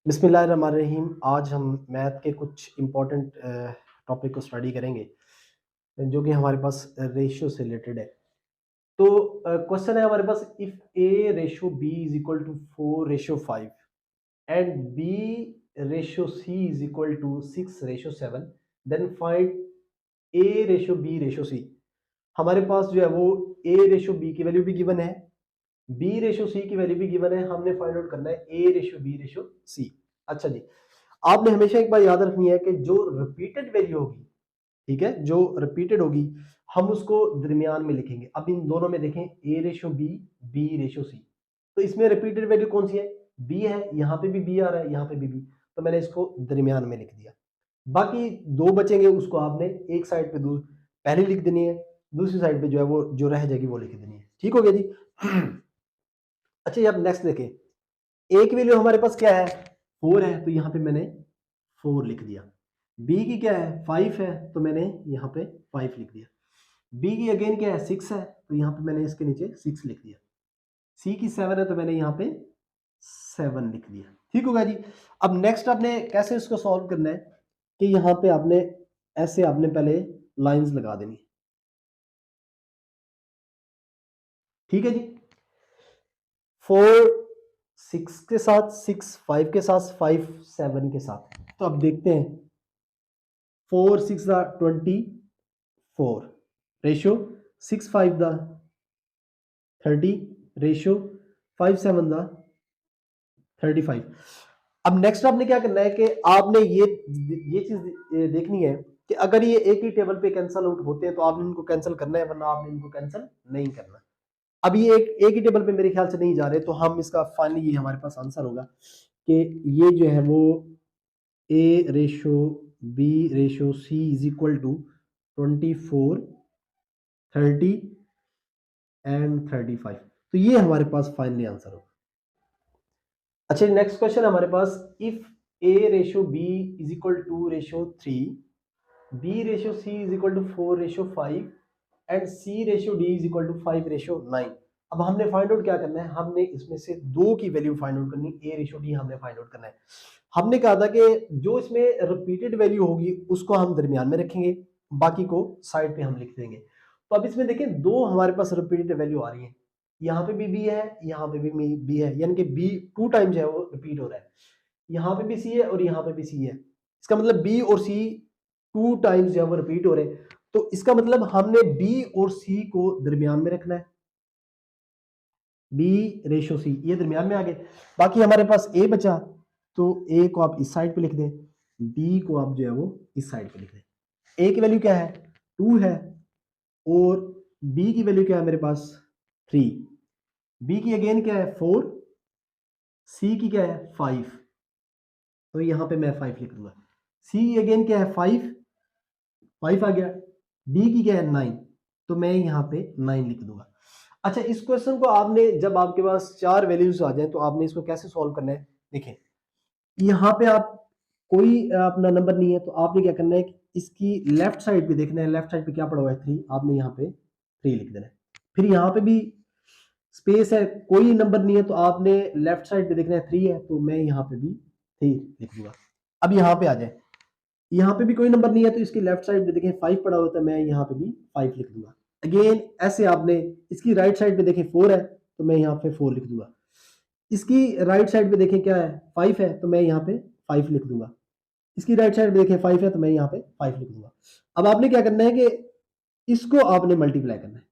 बिस्मिल्लाहिर्रहमानिर्रहीम। आज हम मैथ के कुछ इम्पोर्टेंट टॉपिक को स्टडी करेंगे जो कि हमारे पास रेशियो से रिलेटेड है। तो क्वेश्चन है हमारे पास, if A ratio B is equal to 4:5 and B ratio C is equal to 6:7, then find A ratio B ratio C. हमारे पास जो है वो ए रेशियो बी की वैल्यू भी गिवन है, बी रेशियो सी की वैल्यू भी गिवन है। हमने फाइंड आउट करना है A ratio B ratio C. अच्छा जी, आपने हमेशा एक बात याद रखनी है कि जो रिपीटेड वैल्यू होगी, ठीक है, जो रिपीटेड होगी हम उसको दरमियान में लिखेंगे। अब इन दोनों में देखें, A ratio B, B ratio C, तो इसमें रिपीटेड वैल्यू कौन सी है? बी है। यहाँ पे भी बी आ रहा है, यहाँ पे भी बी, तो मैंने इसको दरमियान में लिख दिया। बाकी दो बचेंगे, उसको आपने एक साइड पे पहले लिख देनी है, दूसरी साइड पे जो है वो जो रह जाएगी वो लिख देनी है। ठीक हो गया जी। अच्छा, ये अब नेक्स्ट देखें, ए की वैल्यू हमारे पास क्या है? 4 है, तो यहाँ पे मैंने 4 लिख दिया। बी की क्या है? 5 है, तो मैंने यहाँ पे 5 लिख दिया। बी की अगेन क्या है? 6 है, तो यहाँ पे मैंने इसके नीचे 6 लिख दिया। सी की 7 है, तो मैंने यहाँ पे 7 लिख दिया। ठीक होगा जी। अब नेक्स्ट आपने कैसे इसको सॉल्व करना है कि यहाँ पे आपने ऐसे आपने पहले लाइंस लगा देनी। ठीक है जी। 4 6 के साथ 6, 5 के साथ 5, 7 के साथ, तो अब देखते हैं। 4 6 दा 24 रेशियो, 6 5 दा 30 रेशियो, 5 7 दा 35। अब नेक्स्ट आपने क्या करना है कि आपने ये चीज देखनी है कि अगर ये एक ही टेबल पे कैंसल आउट होते हैं तो आपने इनको कैंसिल करना है, वरना आपने इनको कैंसिल नहीं करना। अब ये एक ही टेबल पे मेरे ख्याल से नहीं जा रहे, तो हम इसका फाइनली ये हमारे पास आंसर होगा कि ये जो है वो A ratio B ratio C is equal to 24, 30 and 35। तो ये हमारे पास फाइनली आंसर होगा। अच्छा, नेक्स्ट क्वेश्चन हमारे पास, if A ratio B is equal to ratio 3, B ratio C is equal to 4:5 and C ratio D is equal to 5:9। अब हमने find out क्या करना है? हमने इसमें से दो की वैल्यू फाइंड आउट करनी, ए रेशियो डी हमने फाइंड आउट करना है। हमने कहा था कि जो इसमें रिपीटेड वैल्यू होगी उसको हम दरमियान में रखेंगे, बाकी को साइड पे हम लिख देंगे। तो अब इसमें देखें, दो हमारे पास रिपीटेड वैल्यू आ रही है, यहाँ पे भी बी है, यहाँ पे भी बी है, यानी कि बी 2 टाइम जो है वो रिपीट हो रहा है। यहाँ पे भी सी है और यहाँ पे भी सी है, इसका मतलब बी और सी 2 टाइम्स जो है वो रिपीट हो रहे हैं। तो इसका मतलब हमने बी और सी को दरमियान में रखना है, बी रेशियो सी, ये दरमियान में आ गए। बाकी हमारे पास ए बचा, तो ए को आप इस साइड पे लिख दें, बी को आप जो है वो इस साइड पे लिख दें। ए की वैल्यू क्या है? 2 है, और बी की वैल्यू क्या है मेरे पास? 3। बी की अगेन क्या है? 4। सी की क्या है? 5, तो यहाँ पे मैं 5 लिख दूंगा। सी अगेन क्या है? 5, 5 आ गया। डी की क्या है? 9, तो मैं यहाँ पे 9 लिख दूंगा। अच्छा, इस क्वेश्चन को आपने, जब आपके पास 4 वैल्यूज आ जाए तो आपने इसको कैसे सॉल्व करना है? देखें, यहाँ पे आप कोई अपना नंबर नहीं है, तो आपने क्या करना है कि इसकी लेफ्ट साइड पे देखना है, लेफ्ट साइड पे क्या पड़ा हुआ है? 3, आपने यहाँ पे 3 लिख देना है। फिर यहाँ पे भी स्पेस है, कोई नंबर नहीं है, तो आपने लेफ्ट साइड पे देखना है, 3 है, तो मैं यहाँ पे भी 3 लिख दूंगा। अब यहाँ पे आ जाए, यहाँ पे भी कोई नंबर नहीं है, तो इसकी लेफ्ट साइड पे देखें 5 पड़ा होता है, मैं यहाँ पे भी 5 लिख दूंगा। अगेन ऐसे आपने इसकी राइट साइड पे देखें 4 है, तो मैं यहाँ पे 4 लिख दूंगा। इसकी राइट साइड पे देखें क्या है? 5 है, तो मैं यहाँ पे 5 लिख दूंगा। इसकी राइट साइड पे देखें 5 है, तो मैं यहाँ पे 5 लिख दूंगा। अब आपने क्या करना है कि इसको आपने मल्टीप्लाई करना है,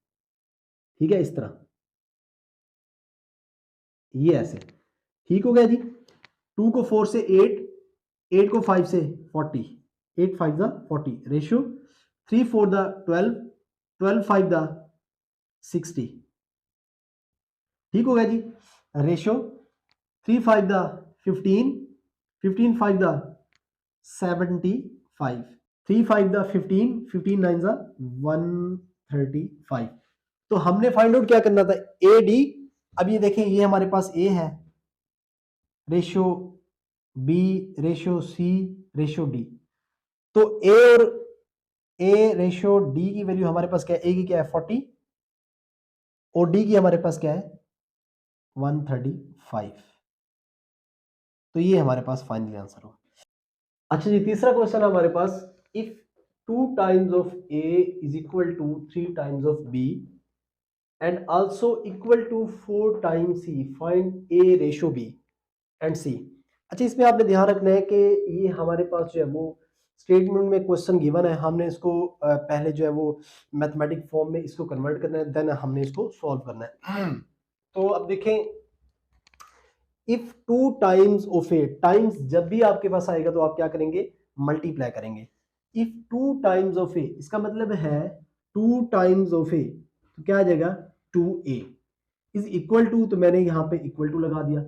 ठीक है, इस तरह, ये ऐसे। ठीक हो गया जी। 2 को 4 से 8, 8 को 5 से 40, 8 5 दा 40 रेशियो, 3 4 दा 12, 12 5 दा 60। ठीक हो गया जी। रेशियो 3 5 दा 15, 15 5 दा 75, 3 5 दा 15, 15 9 दा 135। तो हमने फाइंड आउट क्या करना था? A D. अब ये देखें, ये हमारे पास ए है, ratio B, ratio C, ratio D. तो ए और ए रेशियो डी की वैल्यू हमारे पास क्या है? ए की क्या है? 40, और डी की हमारे पास क्या है? 135। तो ये हमारे पास फाइनल आंसर होगा। अच्छा जी, तीसरा क्वेश्चन हमारे पास, if 2 times of A is equal to 3 times of B and also equal to 4 times C, find A ratio B and C. अच्छा, इसमें आपने ध्यान रखना है कि ये हमारे पास जो है वो स्टेटमेंट में क्वेश्चन गिवन है, हमने इसको पहले जो है वो मैथमेटिक फॉर्म में इसको कन्वर्ट करना है, देन हमने इसको सॉल्व करना है। तो अब देखें, if 2 times of A, times जब भी आपके पास आएगा तो आप क्या करेंगे, मल्टीप्लाई करेंगे। इफ 2 टाइम्स ऑफ ए, इसका मतलब है 2 टाइम्स ऑफ ए, तो क्या आ जाएगा 2a इज इक्वल टू, तो मैंने यहां पे इक्वल टू लगा दिया।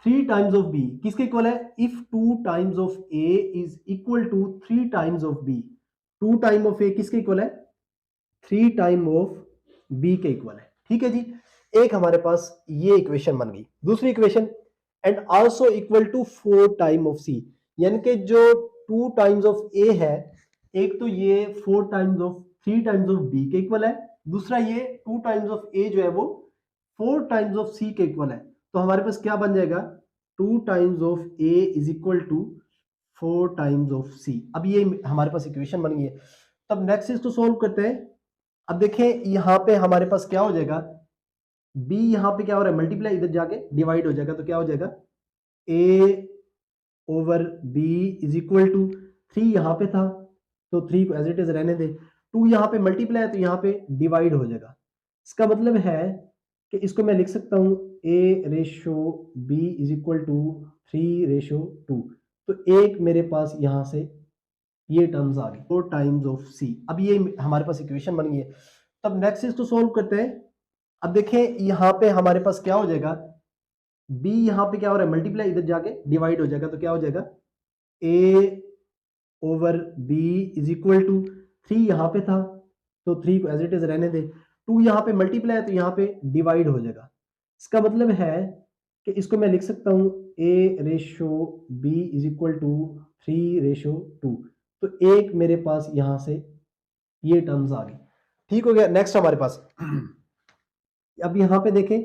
3 टाइम्स ऑफ बी किसके इक्वल है, if 2 times of A is equal to 3 times of B, 2 time of A किसके इक्वल है, 3 टाइम ऑफ बी के इक्वल है। ठीक है जी, एक हमारे पास ये इक्वेशन बन गई। दूसरी equation, and also equal to 4 time of C, यानी कि जो 2 टाइम्स ऑफ ए है, एक तो ये 4 times of 3 times of B के इक्वल है, दूसरा ये 2 टाइम्स ऑफ ए जो है वो 4 टाइम्स ऑफ सी के इक्वल है। तो हमारे पास क्या बन जाएगा, 2 times of A is equal to 4 times of C. अब ये हमारे पास इक्वेशन बन गई है। तब नेक्स्ट इसको सोल्व करते हैं। अब देखें यहां पे हमारे पास क्या हो जाएगा, b यहां पे क्या हो रहा है, मल्टीप्लाई, इधर जाके डिवाइड हो जाएगा, तो क्या हो जाएगा a over b is equal to 3 यहां पे था तो 3 को एज इट इज रहने दे, 2 यहां पे मल्टीप्लाई है तो यहां पे डिवाइड हो जाएगा। इसका मतलब है कि इसको मैं लिख सकता हूं a ratio b is equal to 3 ratio 2। तो एक मेरे पास यहां से ये टर्म्स आ गई, 4 टाइम्स ऑफ c। अब ये हमारे पास इक्वेशन बन गई है। तब नेक्स्ट इसको सोल्व करते हैं। अब देखें यहां पे हमारे पास क्या हो जाएगा, b यहां पे क्या हो रहा है, मल्टीप्लाई, इधर जाके डिवाइड हो जाएगा, तो क्या हो जाएगा a over b is equal to 3 यहां पे था तो 3 को एज इट इज रहने दे, 2 यहां पे मल्टीप्लाई है तो यहां पे डिवाइड हो जाएगा। इसका मतलब है कि इसको मैं लिख सकता हूं a ratio b is equal to 3 ratio 2। तो एक मेरे पास यहां से ये टर्म्स आ गई। ठीक हो गया। नेक्स्ट हमारे पास अब यहां पे देखें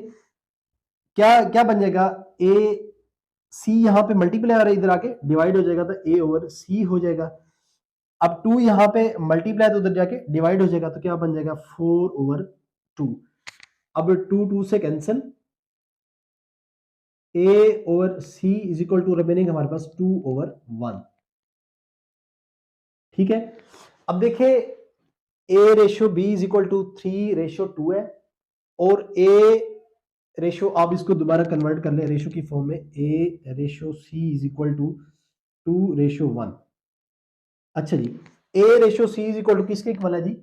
क्या क्या बन जाएगा, ए सी यहां पे मल्टीप्लाई आ रहा है, इधर आके डिवाइड हो जाएगा, तो ए ओवर सी हो जाएगा। अब 2 यहां पे मल्टीप्लाई तो उधर जाके डिवाइड हो जाएगा, तो क्या बन जाएगा 4 ओवर 2। अब 2 2 से cancel, A over C is equal to remaining हमारे पास 2 ओवर 1। ठीक है। अब देखें A ratio B is equal to 3 ratio 2 है, और ए रेशो, आप इसको दोबारा कन्वर्ट कर ले रेशो की फॉर्म में, A ratio C is equal to 2 ratio 1। अच्छा जी, A ratio C is equal to किसके इक्वल है जी,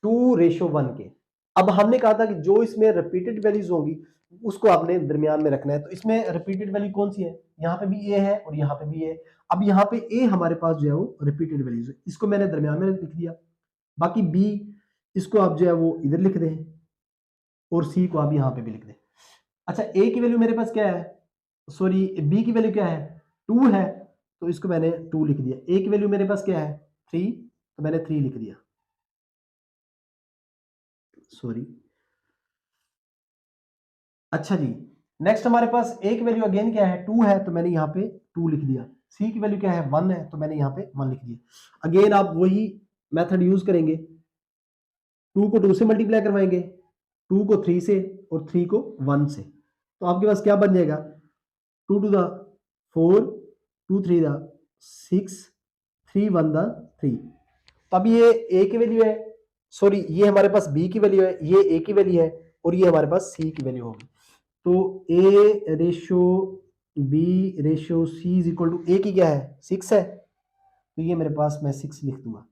2 रेशो 1 के। अब हमने कहा था कि जो इसमें रिपीटेड वैल्यूज होंगी उसको आपने दरमियान में रखना है। तो इसमें रिपीटेड वैल्यू कौन सी है, यहाँ पे भी ए है और यहाँ पे भी ए। अब यहाँ पे ए हमारे पास जो है वो रिपीटेड वैल्यूज है, इसको मैंने दरमियान में लिख दिया। बाकी बी, इसको आप जो है वो इधर लिख दें, और सी को आप यहाँ पे भी लिख दें। अच्छा, ए की वैल्यू मेरे पास क्या है, सॉरी बी की वैल्यू क्या है, 2 है, तो इसको मैंने 2 लिख दिया। ए की वैल्यू मेरे पास क्या है, 3, तो मैंने 3 लिख दिया, सॉरी। अच्छा जी, नेक्स्ट हमारे पास ए की वैल्यू अगेन क्या है, 2 है, तो मैंने यहाँ पे 2 लिख दिया। सी की वैल्यू क्या है, 1 है, तो मैंने यहाँ पे 1 लिख दिया। अगेन आप वही मेथड यूज करेंगे, 2 को 2 से मल्टीप्लाई करवाएंगे, 2 को 3 से, और 3 को 1 से, तो आपके पास क्या बन जाएगा, 2 टू द 4, 2 3 द 6, 3 1 द 3। तो अब ये ए की वैल्यू है, सॉरी ये हमारे पास बी की वैल्यू है, ये ए की वैल्यू है, और ये हमारे पास सी की वैल्यू होगी। तो A ratio B ratio C is equal to, A की क्या है 6 है, तो ये मेरे पास मैं 6 लिख दूंगा।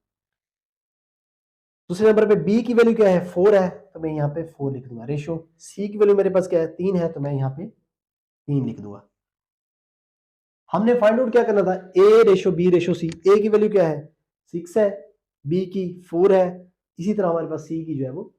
दूसरे नंबर पे बी की वैल्यू क्या है, 4 है, तो मैं यहाँ पे 4 लिख दूंगा। रेशो सी की वैल्यू मेरे पास क्या है, 3 है, तो मैं यहाँ पे 3 लिख दूंगा। हमने फाइंड आउट क्या करना था, ए रेशो बी रेशो सी। ए की वैल्यू क्या है 6 है, बी की 4 है, इसी तरह हमारे पास सी की जो है वो